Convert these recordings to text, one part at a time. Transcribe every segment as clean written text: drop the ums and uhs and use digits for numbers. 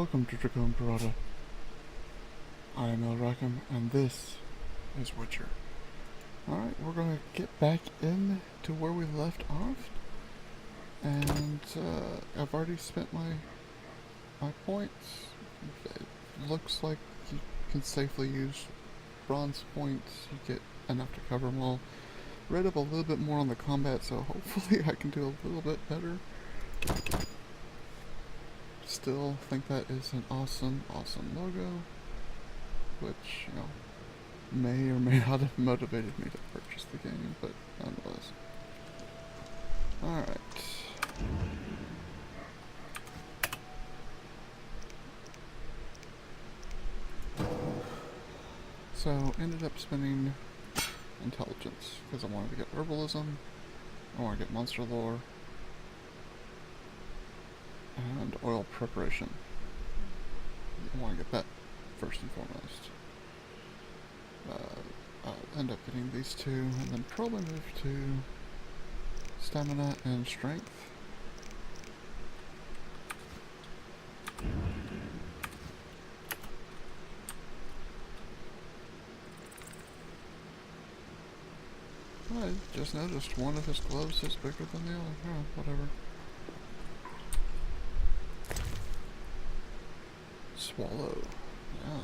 welcome to Dragon Parada. I am El Rackham, and this is Witcher. Alright, we're gonna get back in to where we left off. And I've already spent my points. It looks like you can safely use bronze points. You get enough to cover them all. Read up a little bit more on the combat, so hopefully I can do a little bit better. Still think that is an awesome logo, which, you know, may or may not have motivated me to purchase the game, but nonetheless. Alright. So, ended up spending intelligence, because I wanted to get herbalism, I want to get monster lore, and oil preparation. I want to get that first and foremost. I'll end up getting these two, and then probably move to stamina and strength. I just noticed one of his gloves is bigger than the other. Oh, whatever. Swallow. Yeah.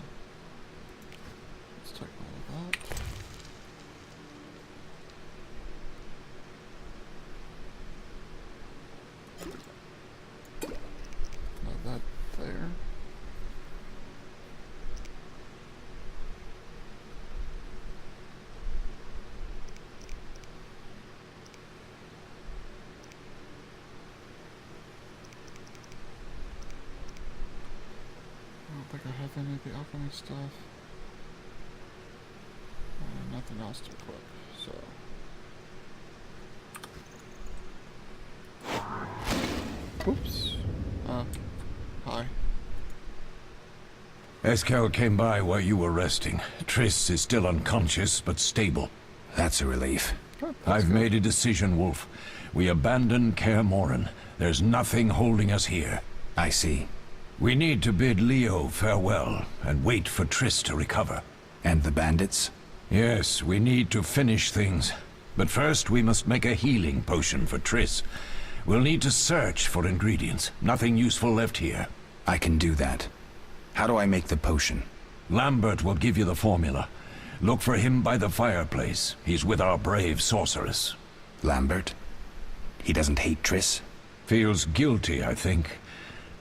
Let's take all of that. Not that there. I don't think I have any of the alchemy stuff. Nothing else to equip, so. Oops. Hi. Eskel came by while you were resting. Triss is still unconscious, but stable. That's a relief. Oh, I've good. made a decision, Wolf. We abandon Kaer Morhen. There's nothing holding us here. I see. We need to bid Leo farewell and wait for Triss to recover. And the bandits? Yes, we need to finish things. But first we must make a healing potion for Triss. We'll need to search for ingredients. Nothing useful left here. I can do that. How do I make the potion? Lambert will give you the formula. Look for him by the fireplace. He's with our brave sorceress. Lambert? He doesn't hate Triss? Feels guilty, I think.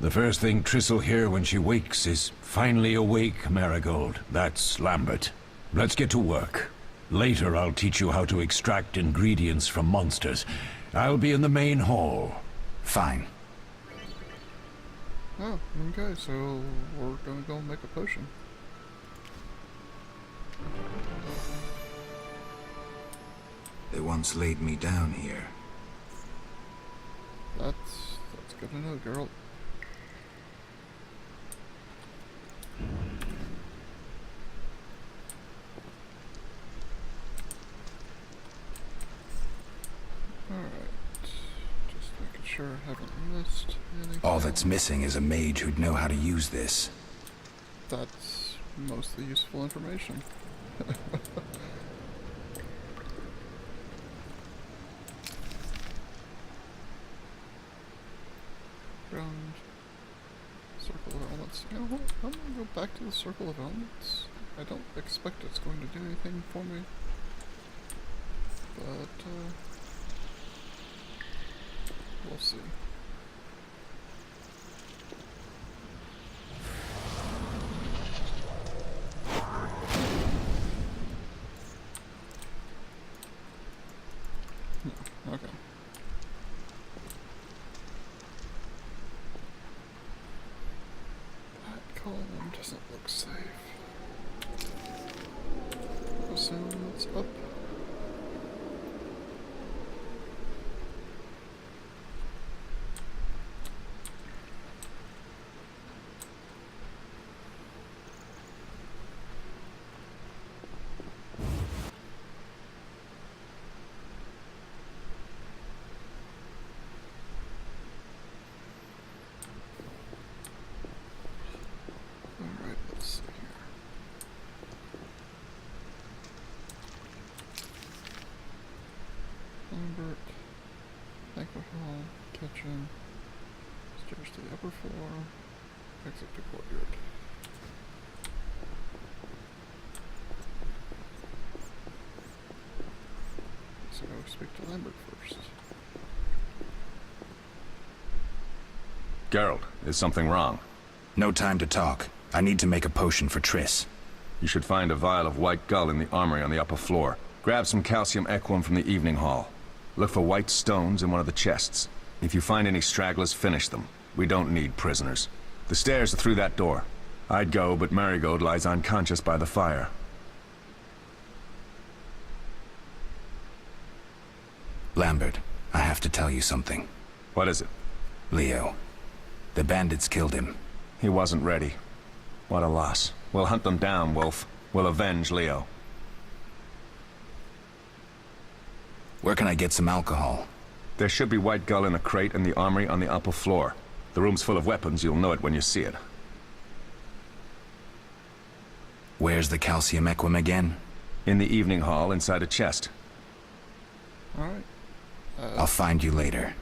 The first thing Triss will hear when she wakes is, "Finally awake, Marigold." That's Lambert. Let's get to work. Later I'll teach you how to extract ingredients from monsters. I'll be in the main hall. Fine. Oh, okay, so we're gonna go make a potion. They once laid me down here. That's good to know, girl. Alright. Just making sure I haven't missed anything. All that's missing is a mage who'd know how to use this. That's mostly useful information. Ground. Circle of Elements. You know what? I'm gonna go back to the Circle of Elements. I don't expect it's going to do anything for me. But, we'll see. Okay. That column doesn't look safe. Assume it's up. kitchen. Stairs to the upper floor. Exit to courtyard. So go speak to Lambert first. Geralt, is something wrong? No time to talk. I need to make a potion for Triss. You should find a vial of white gull in the armory on the upper floor. Grab some calcium equum from the evening hall. Look for white stones in one of the chests. If you find any stragglers, finish them. We don't need prisoners. The stairs are through that door. I'd go, but Marigold lies unconscious by the fire. Lambert, I have to tell you something. What is it? Leo. The bandits killed him. He wasn't ready. What a loss. We'll hunt them down, Wolf. We'll avenge Leo. Where can I get some alcohol? There should be white gull in a crate in the armory on the upper floor. The room's full of weapons. You'll know it when you see it. Where's the calcium equum again? In the evening hall, inside a chest. Alright. I'll find you later.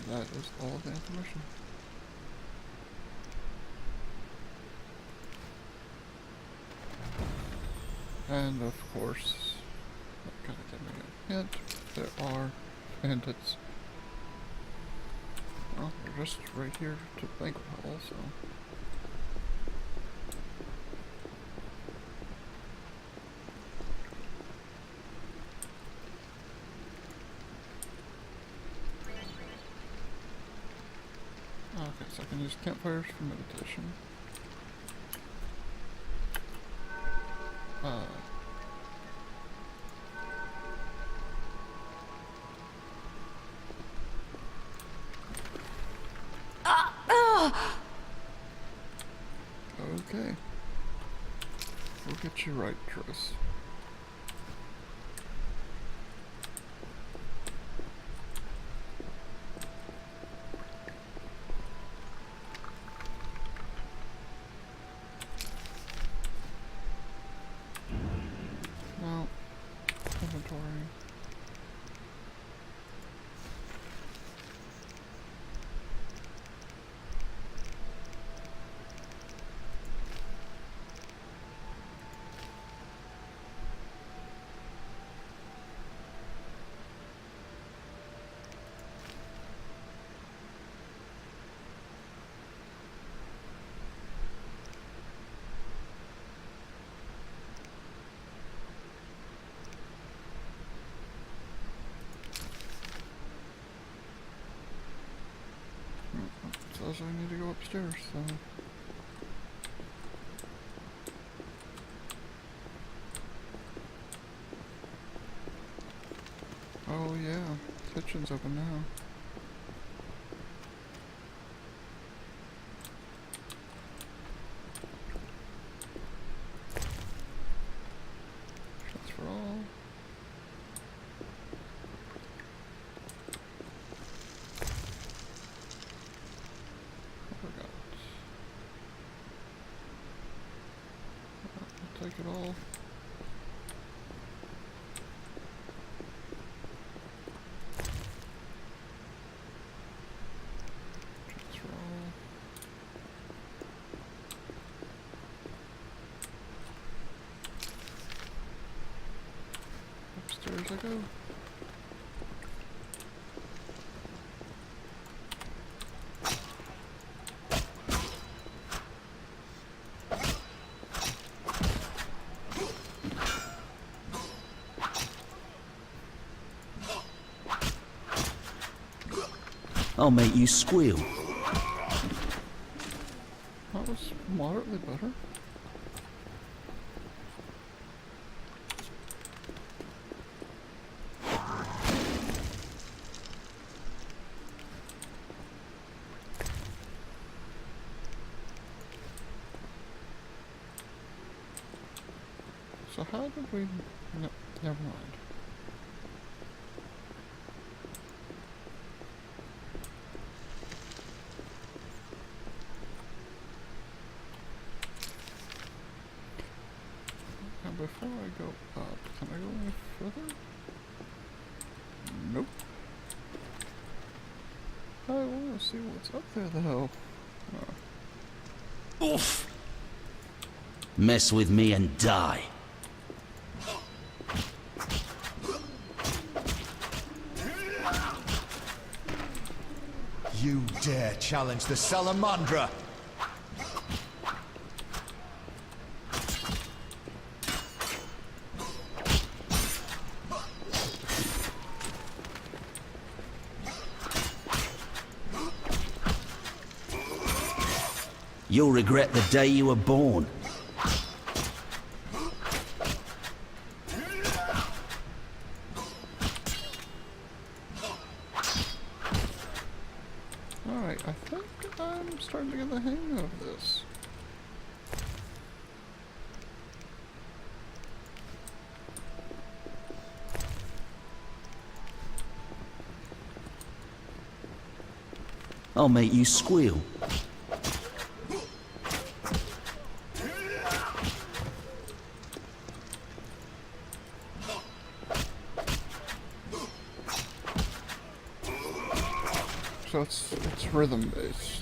That is all the information. And of course, that kind of gave me a hint. There are bandits. Well, they're just right here to the banquet hall, so. Okay, so I can use campfires for meditation. Okay. We'll get you right, Triss. No. Inventory. It says I need to go upstairs, so. Oh yeah, kitchen's open now. Shots for all. Forgot. I'll take it all. Transfer all. Upstairs I go. I'll make you squeal. That was moderately better. So how did we... No, never mind. And before I go up, can I go any further? Nope. want to see what's up there, though. Oof! Mess with me and die. You dare challenge the Salamandra? You'll regret the day you were born. Alright, I think I'm starting to get the hang of this. I'll make you squeal. So it's rhythm based.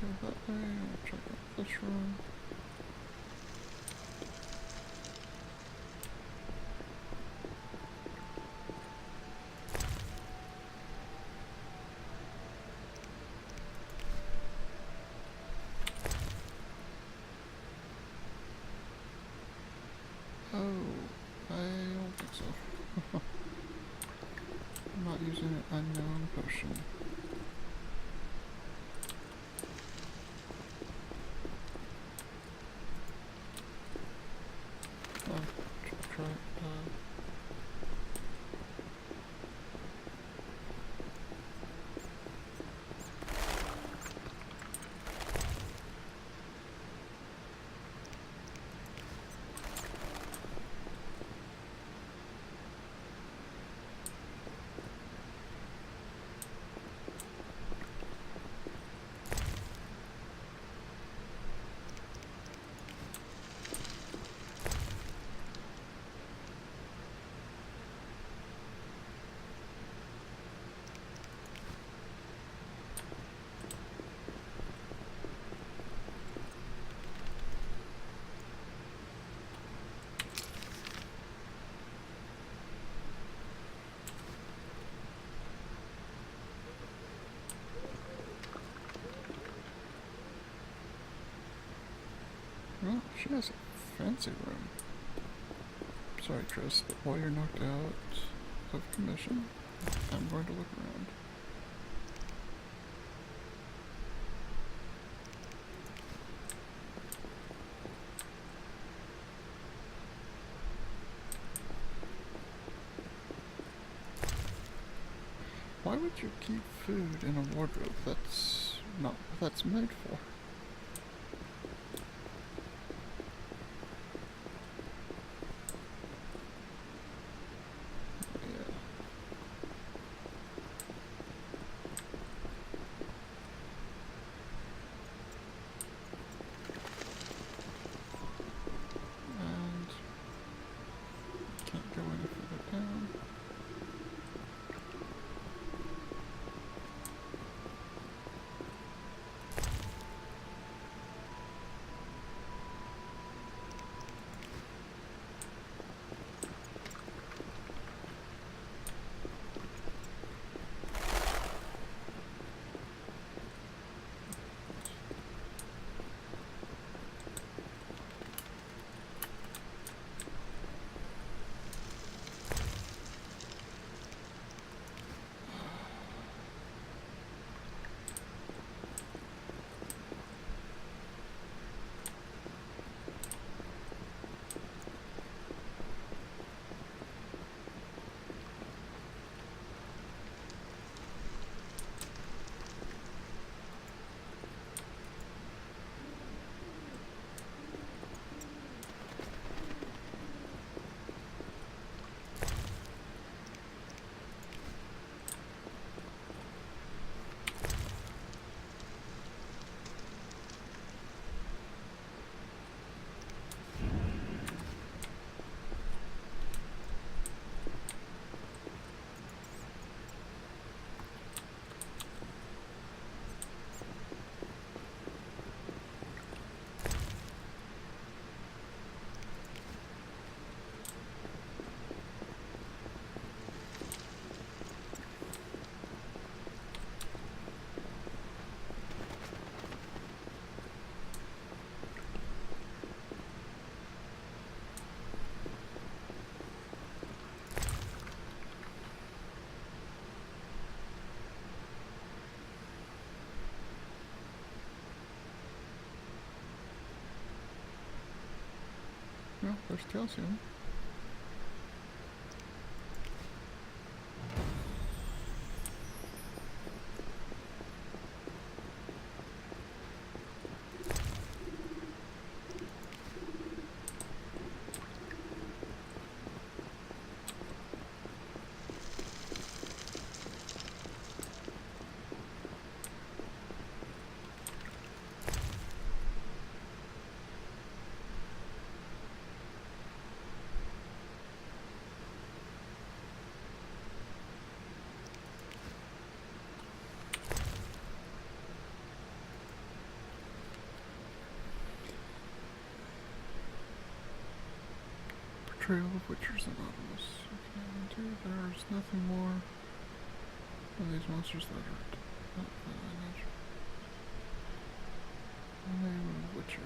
Go that way, I'll check out this room. Oh, I don't think so. I'm not using an unknown potion. Try. Well, she has a fancy room. Sorry, Triss, but while you're knocked out of commission, I'm going to look around. Why would you keep food in a wardrobe? That's not what that's made for. Can't go any further down. go. There's calcium. Trail of Witchers Anonymous. Okay, dude, there's nothing more of these monsters that are not natural. The name of Witcher.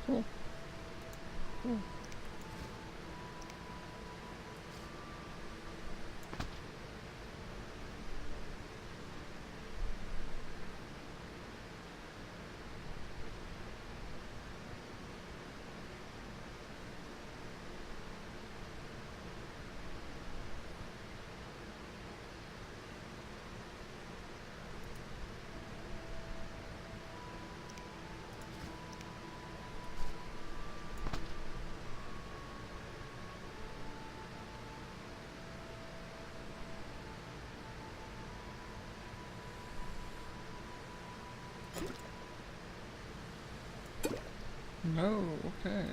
Cool. Cool. No, okay.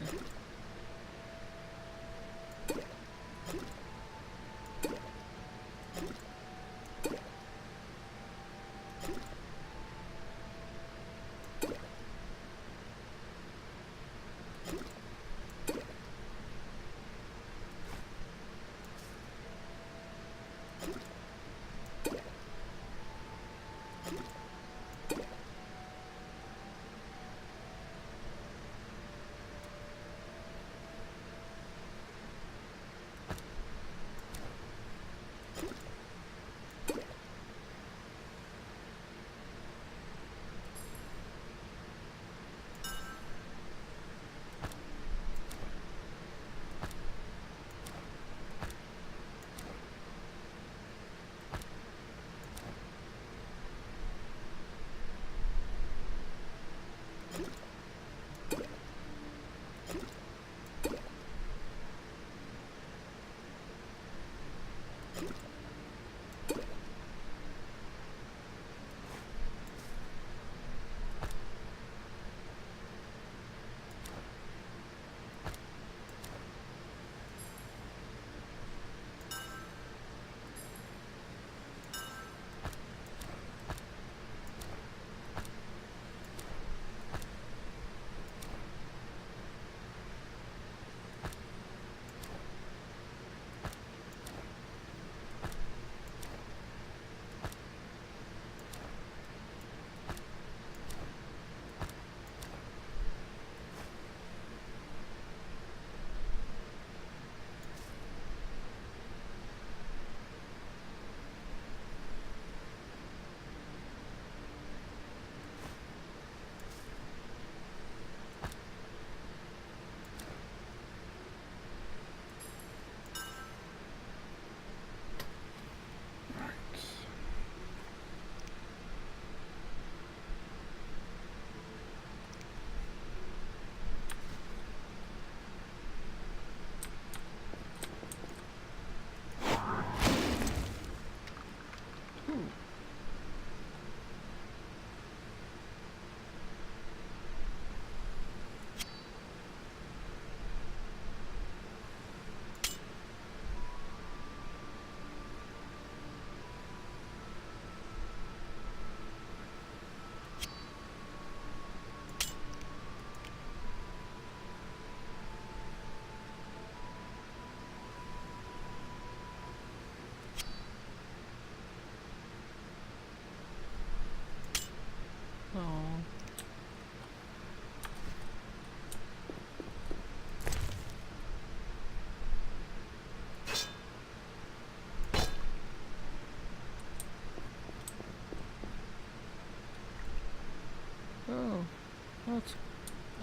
That's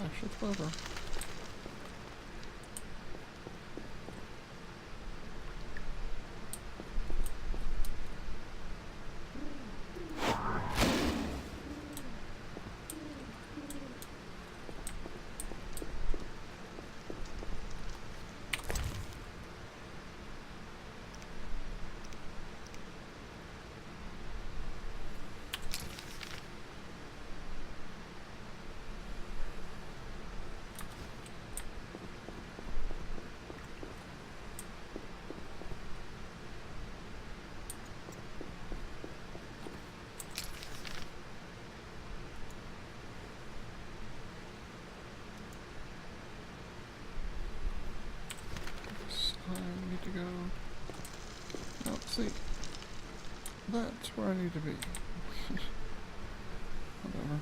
actually clever. I need to go. Oh, see. That's where I need to be. Whatever.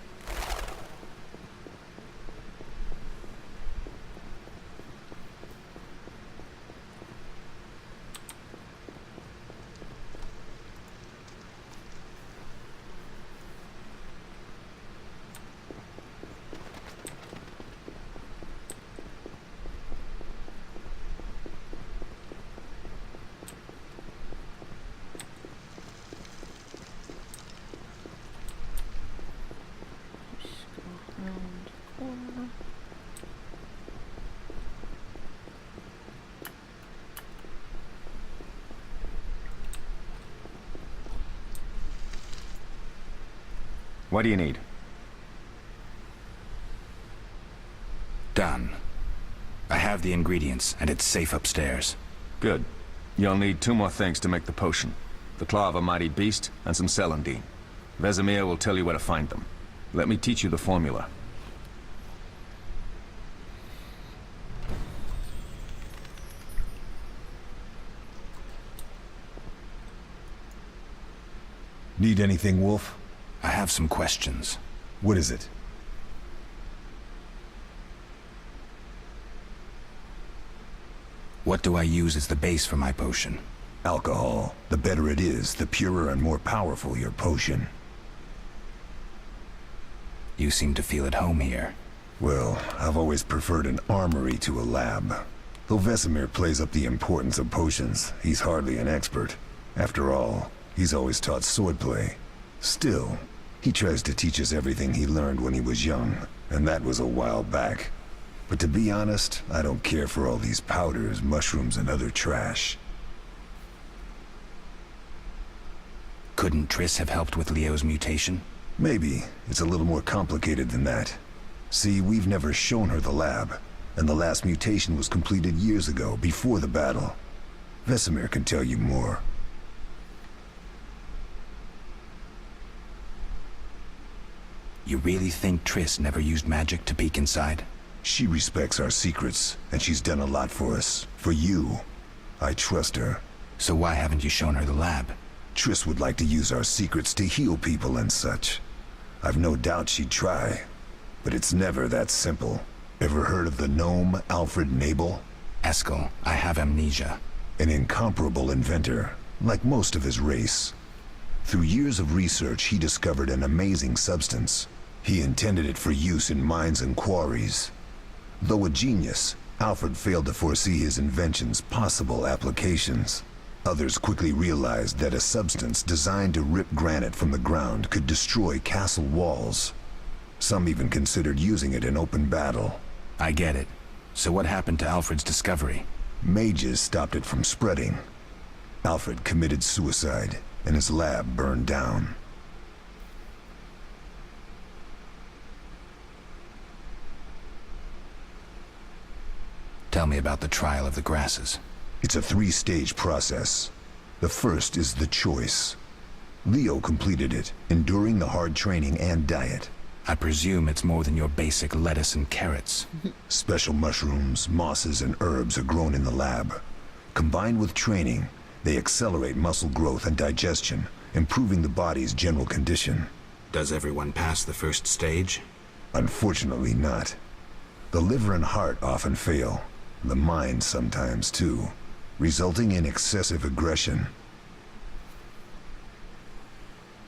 Corner. What do you need? Done. I have the ingredients, and it's safe upstairs. Good. You'll need 2 more things to make the potion. The claw of a mighty beast, and some celandine. Vesemir will tell you where to find them. Let me teach you the formula. Need anything, Wolf? I have some questions. What is it? What do I use as the base for my potion? Alcohol. The better it is, the purer and more powerful your potion. You seem to feel at home here. Well, I've always preferred an armory to a lab. Though Vesemir plays up the importance of potions, he's hardly an expert. After all, he's always taught swordplay. Still, he tries to teach us everything he learned when he was young, and that was a while back. But to be honest, I don't care for all these powders, mushrooms, and other trash. Couldn't Triss have helped with Leo's mutation? Maybe. It's a little more complicated than that. See, we've never shown her the lab, and the last mutation was completed years ago, before the battle. Vesemir can tell you more. You really think Triss never used magic to peek inside? She respects our secrets, and she's done a lot for us. For you. I trust her. So why haven't you shown her the lab? Triss would like to use our secrets to heal people and such. I've no doubt she'd try. But it's never that simple. Ever heard of the gnome Alfred Nabel? Eskel, I have amnesia. An incomparable inventor, like most of his race. Through years of research, he discovered an amazing substance. He intended it for use in mines and quarries. Though a genius, Alfred failed to foresee his invention's possible applications. Others quickly realized that a substance designed to rip granite from the ground could destroy castle walls. Some even considered using it in open battle. I get it. So what happened to Alfred's discovery? Mages stopped it from spreading. Alfred committed suicide, and his lab burned down. Tell me about the trial of the grasses. It's a 3-stage process. The first is the choice. Leo completed it, enduring the hard training and diet. I presume it's more than your basic lettuce and carrots. Special mushrooms, mosses, and herbs are grown in the lab. Combined with training, they accelerate muscle growth and digestion, improving the body's general condition. Does everyone pass the first stage? Unfortunately not. The liver and heart often fail. The mind sometimes too, resulting in excessive aggression.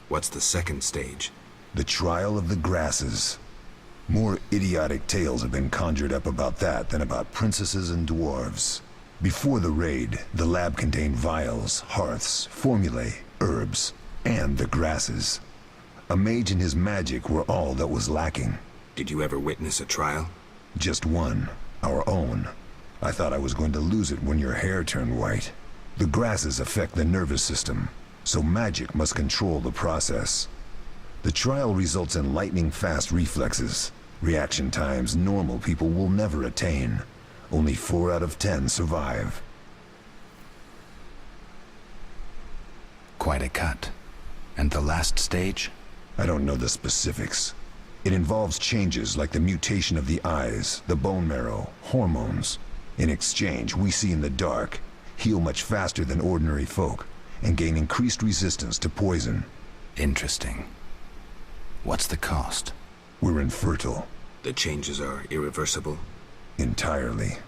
What's the second stage? The trial of the grasses. More idiotic tales have been conjured up about that than about princesses and dwarves. Before the raid, the lab contained vials, hearths, formulae, herbs, and the grasses. A mage and his magic were all that was lacking. Did you ever witness a trial? Just one, our own. I thought I was going to lose it when your hair turned white. The grasses affect the nervous system, so magic must control the process. The trial results in lightning-fast reflexes, reaction times normal people will never attain. Only 4 out of 10 survive. Quite a cut. And the last stage? I don't know the specifics. It involves changes like the mutation of the eyes, the bone marrow, hormones. In exchange, we see in the dark, heal much faster than ordinary folk, and gain increased resistance to poison. Interesting. What's the cost? We're infertile. The changes are irreversible? Entirely.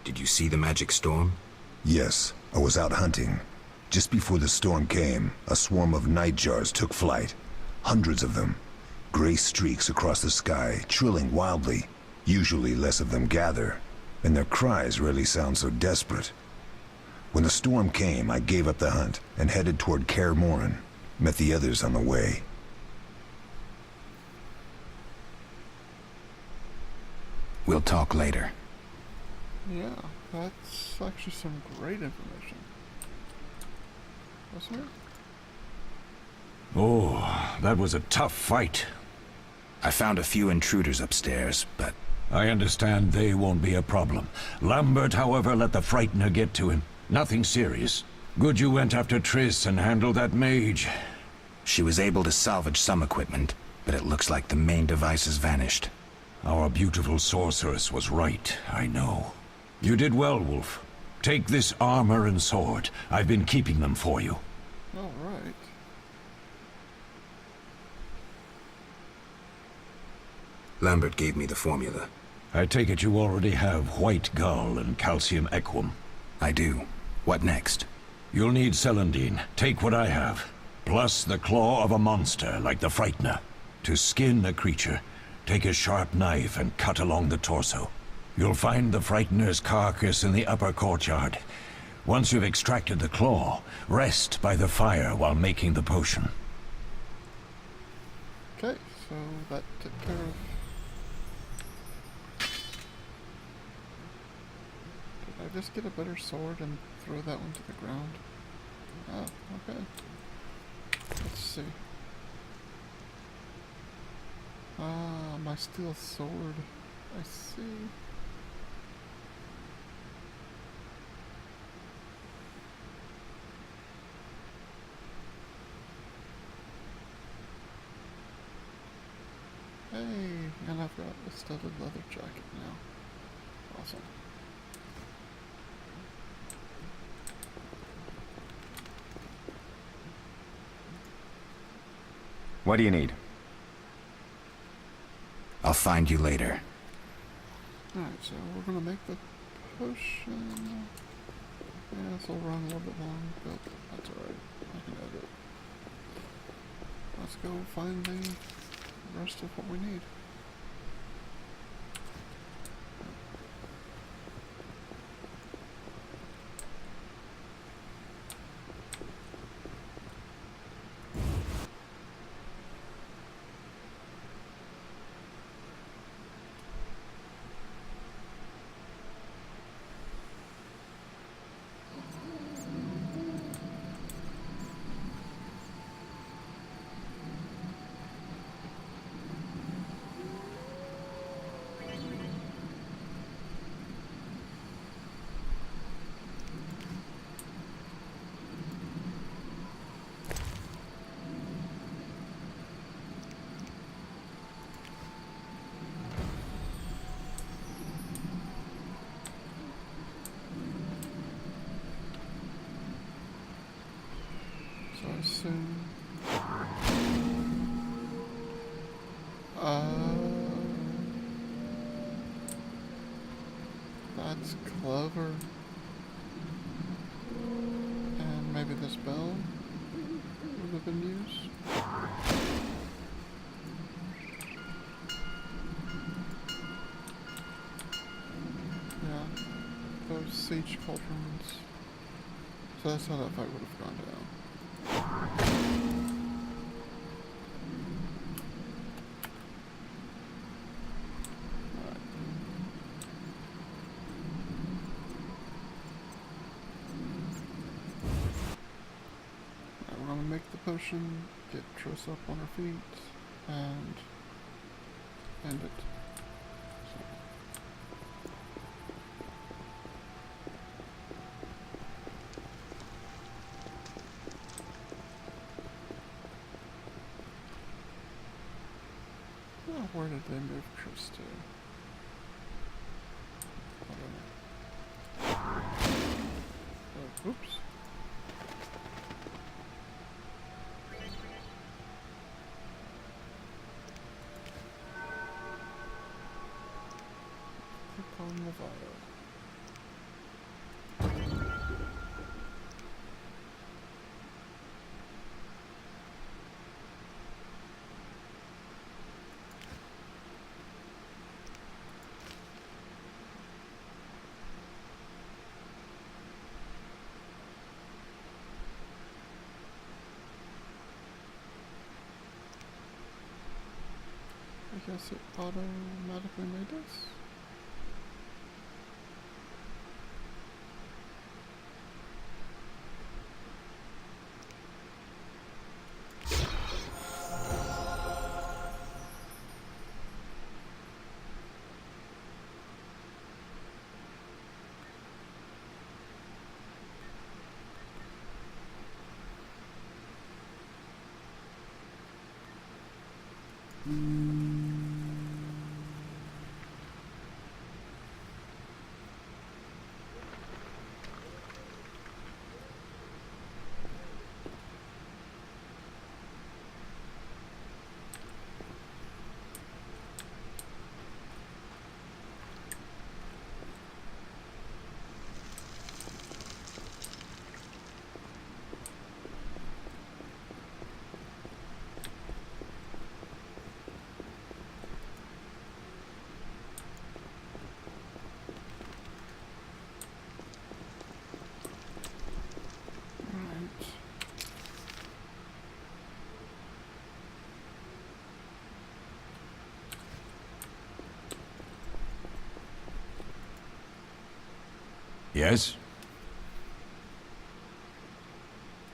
Did you see the magic storm? Yes, I was out hunting. Just before the storm came, a swarm of nightjars took flight. Hundreds of them. Gray streaks across the sky, trilling wildly. Usually less of them gather, and their cries rarely sound so desperate. When the storm came, I gave up the hunt and headed toward Kaer Morhen. Met the others on the way. We'll talk later. Yeah, that's actually some great information. Wasn't it? Oh, that was a tough fight. I found a few intruders upstairs, but... I understand they won't be a problem. Lambert, however, let the Frightener get to him. Nothing serious. Good you went after Triss and handled that mage. She was able to salvage some equipment, but it looks like the main device has vanished. Our beautiful sorceress was right, I know. You did well, Wolf. Take this armor and sword. I've been keeping them for you. All right. Lambert gave me the formula. I take it you already have white gull and calcium equum. I do. What next? You'll need celandine. Take what I have. Plus the claw of a monster like the Frightener. To skin a creature, take a sharp knife and cut along the torso. You'll find the Frightener's carcass in the upper courtyard. Once you've extracted the claw, rest by the fire while making the potion. Okay, so that took care of... Did I just get a better sword and throw that one to the ground? Oh, okay. Let's see. Ah, my steel sword. I see. Hey, and I've got a studded leather jacket now. Awesome. What do you need? I'll find you later. Alright, so we're gonna make the potion. Yeah, this will run a little bit long, but that's alright. I can edit. Let's go find the rest of what we need. So I assume... That's clever. And maybe this bell? Maybe have been used. Yeah, those siege cauldrons. So that's how that fight would have gone down. We're gonna make the potion, get Triss up on her feet, and end it. Oh, where did they move Triss to? I don't know. Oh, oops. Click on the vial. I guess it automatically made this. Yes?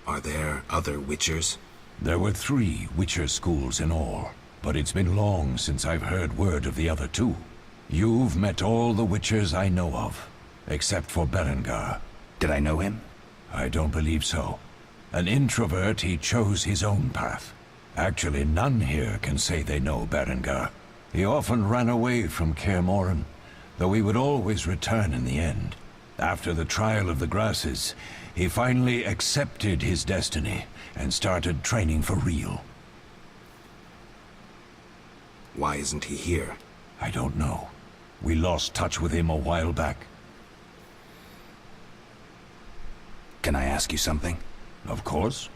Are there other Witchers? There were 3 Witcher schools in all, but it's been long since I've heard word of the other 2. You've met all the Witchers I know of, except for Berengar. Did I know him? I don't believe so. An introvert, he chose his own path. Actually, none here can say they know Berengar. He often ran away from Kaer Morhen, though he would always return in the end. After the trial of the grasses, he finally accepted his destiny and started training for real. Why isn't he here? I don't know. We lost touch with him a while back. Can I ask you something? Of course.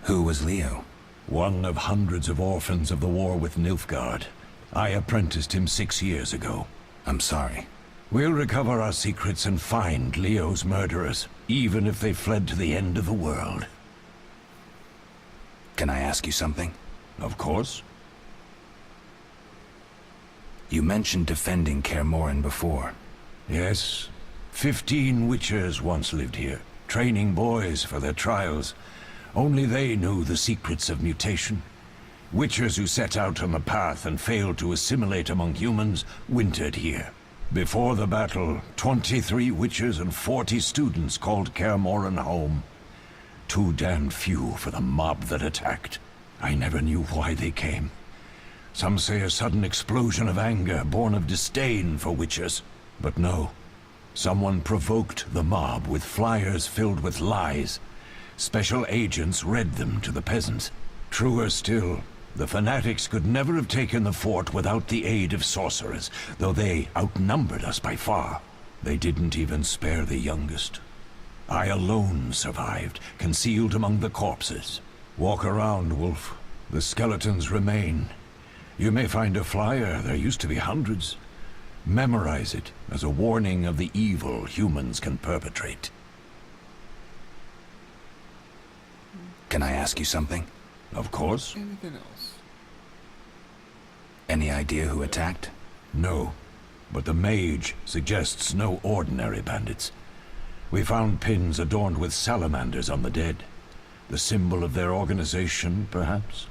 Who was Leo? One of hundreds of orphans of the war with Nilfgaard. I apprenticed him 6 years ago. I'm sorry. We'll recover our secrets and find Leo's murderers, even if they fled to the end of the world. Can I ask you something? Of course. You mentioned defending Kaer Morhen before. Yes. 15 Witchers once lived here, training boys for their trials. Only they knew the secrets of mutation. Witchers who set out on the path and failed to assimilate among humans wintered here. Before the battle, 23 Witchers and 40 students called Kaer Morhen home. Too damned few for the mob that attacked. I never knew why they came. Some say a sudden explosion of anger born of disdain for Witchers. But no. Someone provoked the mob with flyers filled with lies. Special agents read them to the peasants. Truer still, the fanatics could never have taken the fort without the aid of sorcerers, though they outnumbered us by far. They didn't even spare the youngest. I alone survived, concealed among the corpses. Walk around, Wolf. The skeletons remain. You may find a flyer, there used to be hundreds. Memorize it as a warning of the evil humans can perpetrate. Can I ask you something? Of course. Anything else? Any idea who attacked? No, but the mage suggests no ordinary bandits. We found pins adorned with salamanders on the dead. The symbol of their organization, perhaps?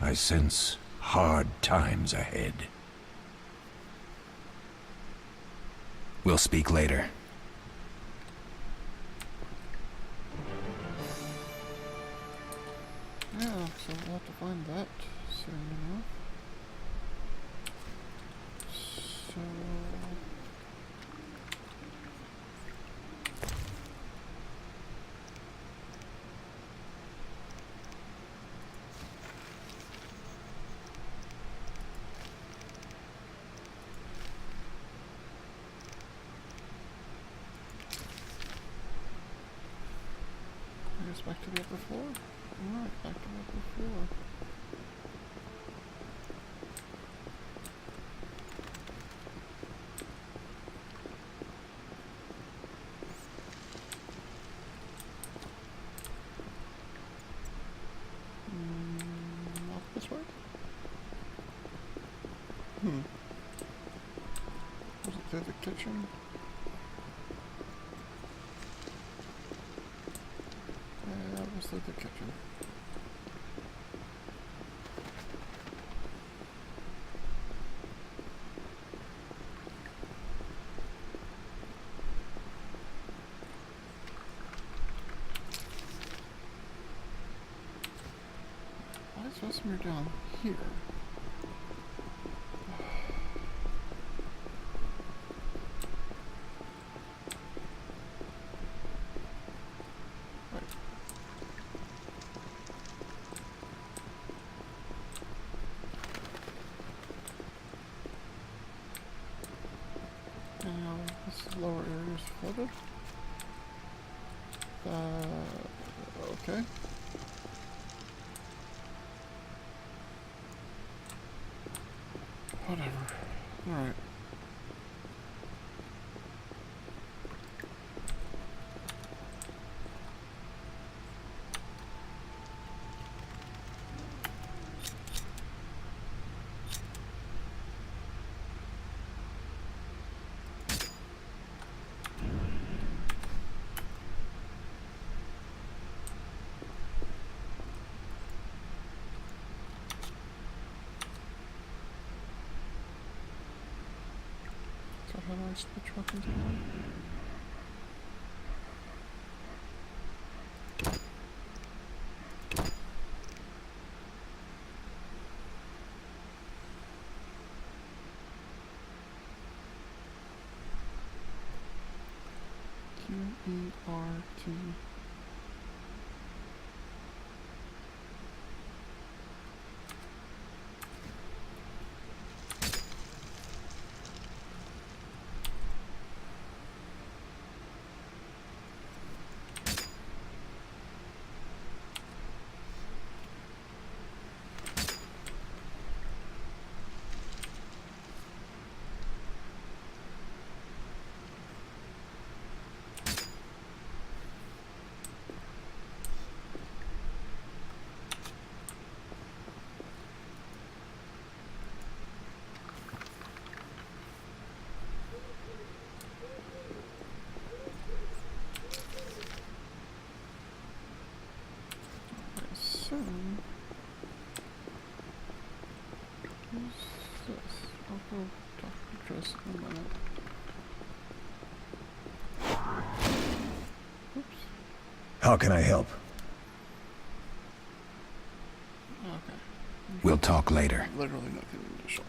I sense hard times ahead. We'll speak later. Yeah, so we'll have to find that soon enough. So... I guess back to the upper floor? Alright, back to the upper floor. Off this way? Was it through the kitchen? Yeah, that was through the kitchen. Why is Vesemir down here? Right. Now this lower area is flooded. Okay. Whatever. Alright. So how do I switch weapons again? Q-E-R-T. So, who's this? I'll go talk to Triss in a minute. Oops. How can I help? Okay. We'll talk later. Literally nothing additional.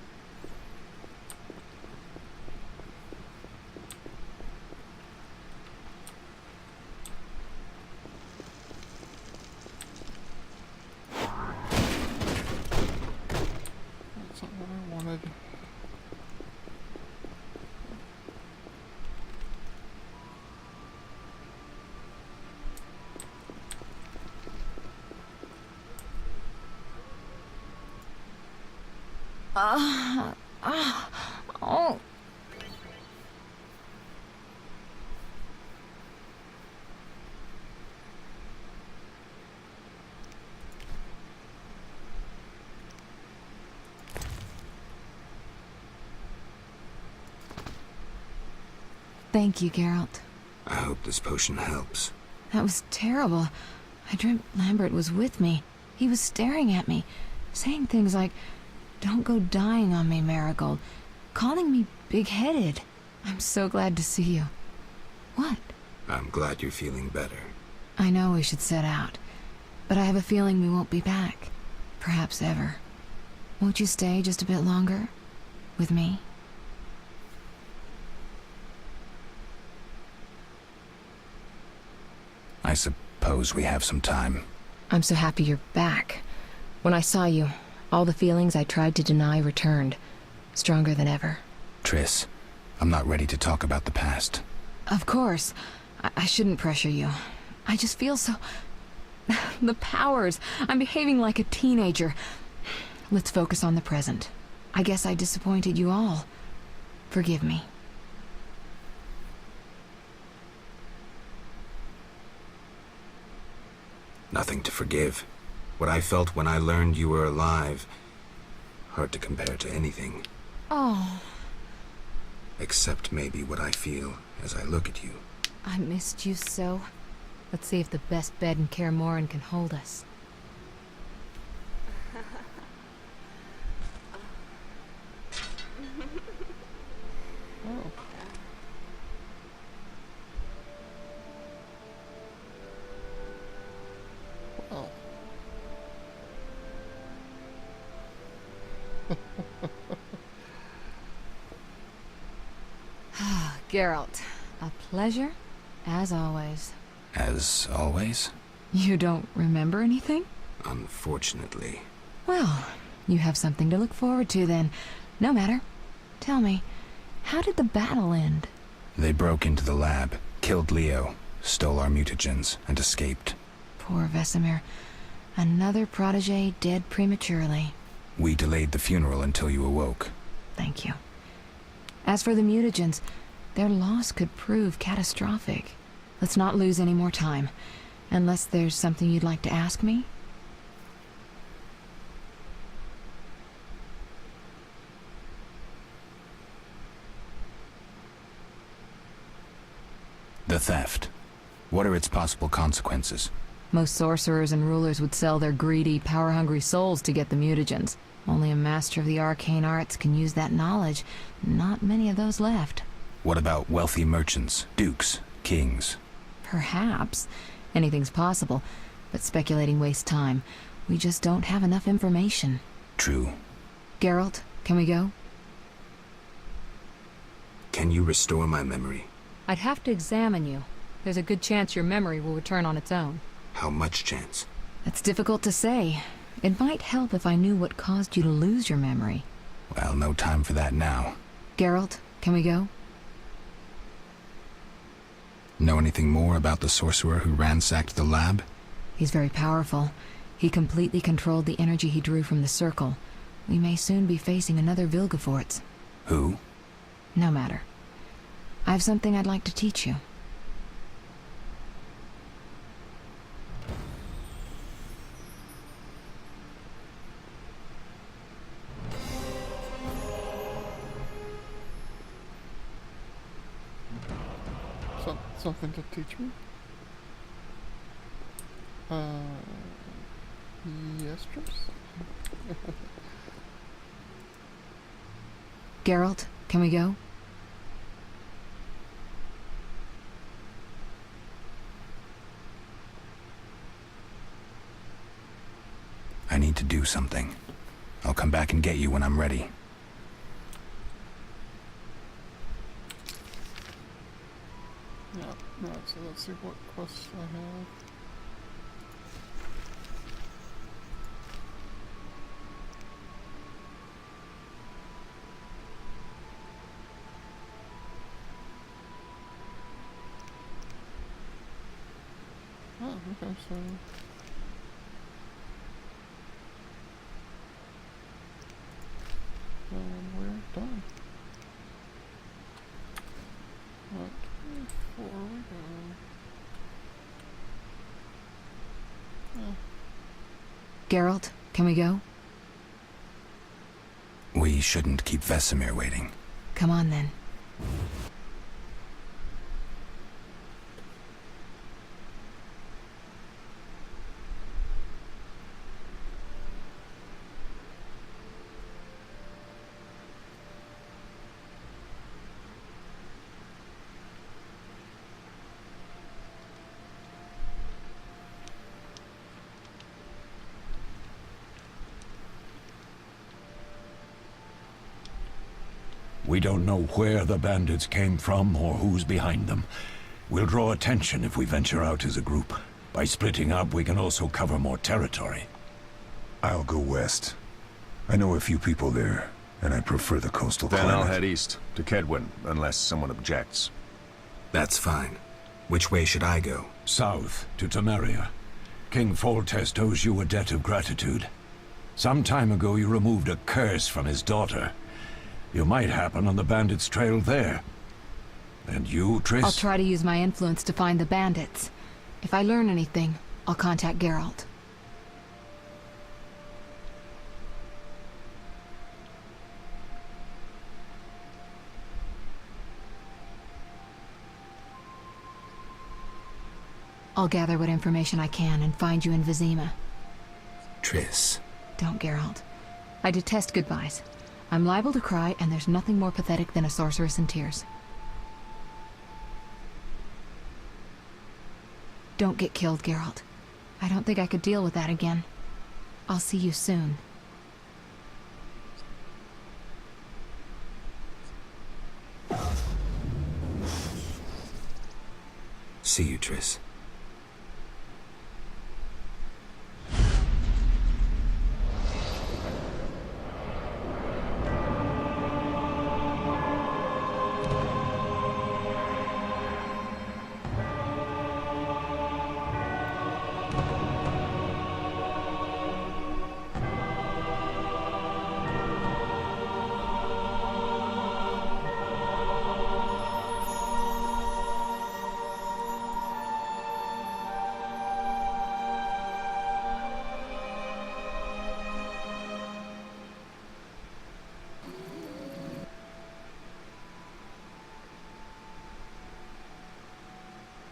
That's not what I wanted. Oh. Thank you, Geralt. I hope this potion helps. That was terrible. I dreamt Lambert was with me. He was staring at me, saying things like, "Don't go dying on me, Marigold," calling me big-headed. I'm so glad to see you. What? I'm glad you're feeling better. I know we should set out, but I have a feeling we won't be back. Perhaps ever. Won't you stay just a bit longer? With me? I suppose we have some time. I'm so happy you're back. When I saw you, all the feelings I tried to deny returned, stronger than ever. Triss, I'm not ready to talk about the past. Of course. I shouldn't pressure you. I just feel so... the powers. I'm behaving like a teenager. Let's focus on the present. I guess I disappointed you all. Forgive me. Nothing to forgive. What I felt when I learned you were alive, hard to compare to anything. Oh, Except maybe what I feel as I look at you. I missed you so. Let's see if the best bed in Kaer Morhen can hold us. Oh. Well. Geralt, a pleasure, as always. As always? You don't remember anything? Unfortunately. Well, you have something to look forward to then. No matter. Tell me, how did the battle end? They broke into the lab, killed Leo, stole our mutagens, and escaped. Poor Vesemir. Another protege dead prematurely. We delayed the funeral until you awoke. Thank you. As for the mutagens, their loss could prove catastrophic. Let's not lose any more time. Unless there's something you'd like to ask me? The theft. What are its possible consequences? Most sorcerers and rulers would sell their greedy, power-hungry souls to get the mutagens. Only a master of the arcane arts can use that knowledge. Not many of those left. What about wealthy merchants, dukes, kings? Perhaps. Anything's possible. But speculating wastes time. We just don't have enough information. True. Geralt, can we go? Can you restore my memory? I'd have to examine you. There's a good chance your memory will return on its own. How much chance? That's difficult to say. It might help if I knew what caused you to lose your memory. Well, no time for that now. Geralt, can we go? Know anything more about the sorcerer who ransacked the lab? He's very powerful. He completely controlled the energy he drew from the circle. We may soon be facing another Vilgefortz. Who? No matter. I have something I'd like to teach you. Something to teach me? Yes, Triss? Geralt, can we go? I need to do something. I'll come back and get you when I'm ready. Yeah, right, so let's see what quests I have. Oh, okay, so... Geralt, can we go? We shouldn't keep Vesemir waiting. Come on then. We don't know where the bandits came from or who's behind them. We'll draw attention if we venture out as a group. By splitting up, we can also cover more territory. I'll go west. I know a few people there, and I prefer the coastal Then climate. I'll head east, to Kedwin, unless someone objects. That's fine. Which way should I go? South, to Temeria. King Foltest owes you a debt of gratitude. Some time ago you removed a curse from his daughter. You might happen on the bandits' trail there. And you, Triss? I'll try to use my influence to find the bandits. If I learn anything, I'll contact Geralt. I'll gather what information I can and find you in Vizima. Triss. Don't, Geralt. I detest goodbyes. I'm liable to cry, and there's nothing more pathetic than a sorceress in tears. Don't get killed, Geralt. I don't think I could deal with that again. I'll see you soon. See you, Triss.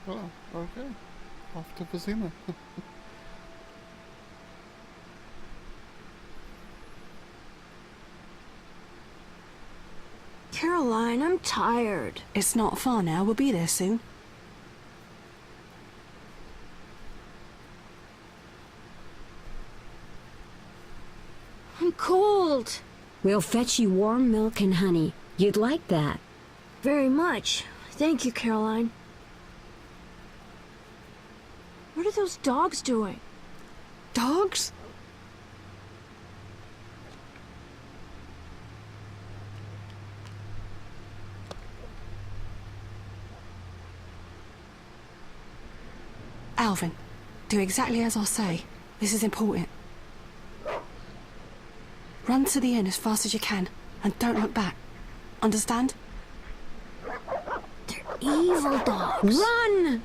Oh, okay. Off to Vizima. Caroline, I'm tired. It's not far now. We'll be there soon. I'm cold. We'll fetch you warm milk and honey. You'd like that. Very much. Thank you, Caroline. What are those dogs doing? Dogs? Alvin, do exactly as I say. This is important. Run to the inn as fast as you can, and don't look back. Understand? They're evil dogs. Run!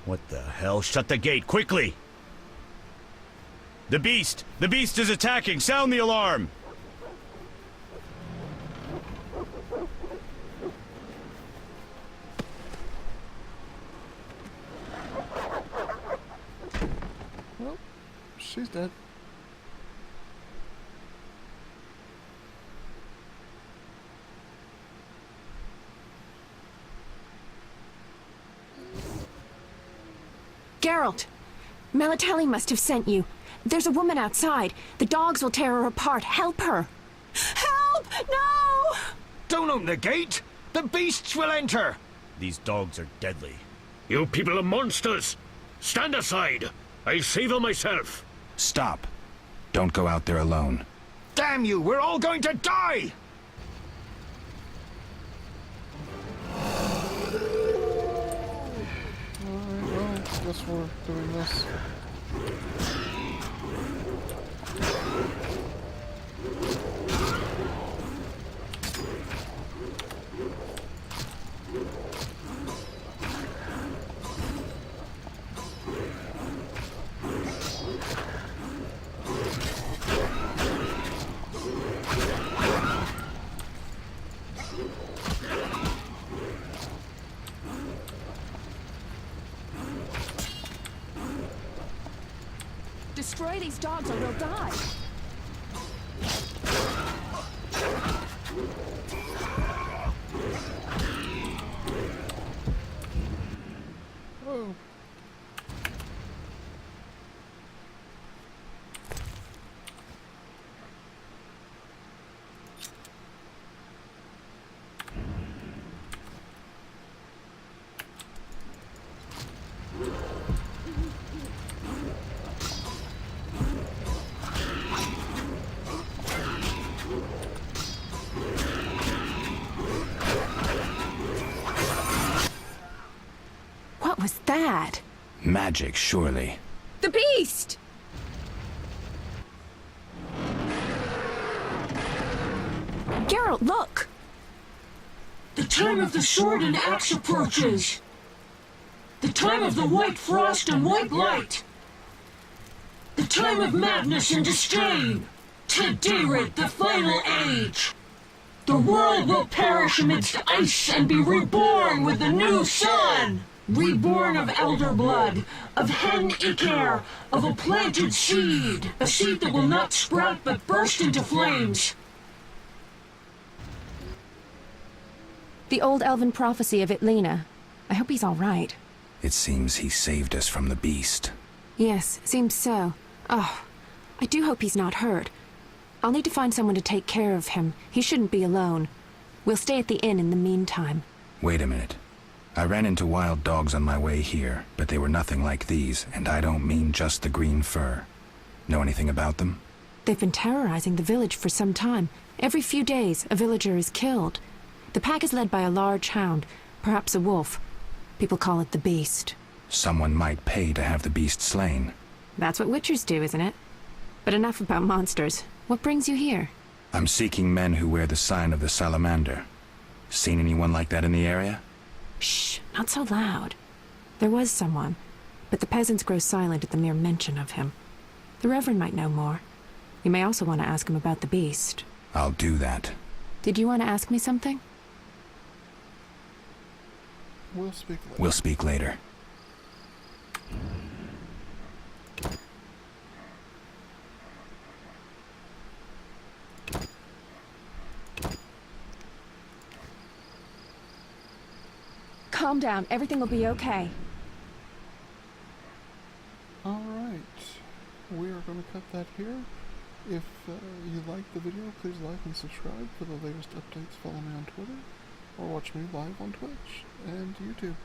What the hell? Shut the gate, quickly! The beast! The beast is attacking! Sound the alarm! Well, she's dead. Geralt! Melatelli must have sent you. There's a woman outside. The dogs will tear her apart. Help her! Help! No! Don't open the gate! The beasts will enter! These dogs are deadly. You people are monsters! Stand aside! I'll save her myself! Stop. Don't go out there alone. Damn you! We're all going to die! Alright, well, guess we're doing this. Destroy these dogs or we'll die. Oh. What was that? Magic, surely. The beast! Geralt, look! The time of the sword and axe approaches. The time of the white frost and white light. The time of madness and disdain. To date the final age. The world will perish amidst ice and be reborn with the new sun. Reborn of elder blood, of hen Icair, of a planted seed. A seed that will not sprout but burst into flames. The old elven prophecy of Itlena. I hope he's all right. It seems he saved us from the beast. Yes, seems so. Oh, I do hope he's not hurt. I'll need to find someone to take care of him. He shouldn't be alone. We'll stay at the inn in the meantime. Wait a minute. I ran into wild dogs on my way here, but they were nothing like these, and I don't mean just the green fur. Know anything about them? They've been terrorizing the village for some time. Every few days, a villager is killed. The pack is led by a large hound, perhaps a wolf. People call it the Beast. Someone might pay to have the beast slain. That's what witchers do, isn't it? But enough about monsters. What brings you here? I'm seeking men who wear the sign of the salamander. Seen anyone like that in the area? Shh, not so loud. There was someone, but the peasants grow silent at the mere mention of him. The Reverend might know more. You may also want to ask him about the beast. I'll do that. Did you want to ask me something? We'll speak later. We'll speak later. Calm down. Everything will be okay. Alright. We are going to cut that here. If you liked the video, please like and subscribe for the latest updates. Follow me on Twitter, or watch me live on Twitch and YouTube.